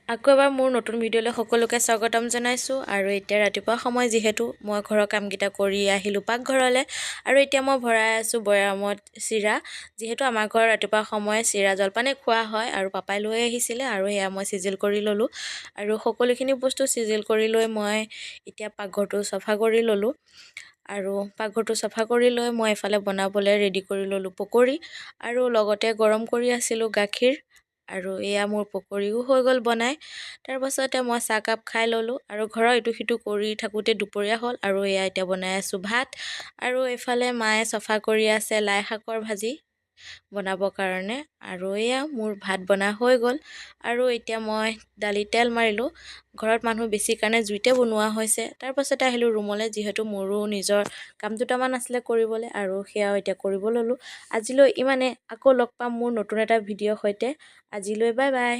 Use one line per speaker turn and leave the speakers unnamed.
আকৌ এবাৰ মোৰ নতুন ভিডিঅ'লৈ সকলোকে স্বাগতম জনাইছোঁ। আৰু এতিয়া ৰাতিপুৱা সময় যিহেতু মই ঘৰৰ কামকেইটা কৰি আহিলোঁ পাকঘৰলৈ। আৰু এতিয়া মই ভৰাই আছোঁ বৈয়ামত চিৰা, যিহেতু আমাৰ ঘৰত ৰাতিপুৱা সময় চিৰা জলপানে খোৱা হয়। আৰু পাপাই লৈ আহিছিলে আৰু সেয়া মই চিজিল কৰি ল'লোঁ। আৰু সকলোখিনি বস্তু চিজিল কৰি লৈ মই এতিয়া পাকঘৰটো চফা কৰি ল'লোঁ। আৰু পাকঘৰটো চফা কৰি লৈ মই এফালে বনাবলৈ ৰেডি কৰি ল'লোঁ পকৰি, আৰু লগতে গৰম কৰি আছিলোঁ গাখীৰ। আৰু এয়া মোৰ পকৰিও হৈ গ'ল বনাই। তাৰপাছতে মই চাহকাপ খাই ল'লোঁ আৰু ঘৰৰ ইটো সিটো কৰি থাকোঁতে দুপৰীয়া হ'ল। আৰু এয়া এতিয়া বনাই আছোঁ ভাত। আৰু এইফালে মায়ে চফা কৰি আছে লাই শাকৰ ভাজি বনাবৰ কাৰণে। আৰু এয়া মোৰ ভাত বনা হৈ গ'ল। আৰু এতিয়া মই দালিত তেল মাৰিলোঁ। ঘৰত মানুহ বেছি কাৰণে জুইতে বনোৱা হৈছে। তাৰপাছতে আহিলোঁ ৰুমলৈ, যিহেতু মোৰো নিজৰ কাম দুটামান আছিলে কৰিবলৈ, আৰু সেয়াও এতিয়া কৰিব ল'লোঁ। আজিলৈ ইমানে। আকৌ লগ পাম মোৰ নতুন এটা ভিডিঅ'ৰ সৈতে। আজিলৈ বাই বাই।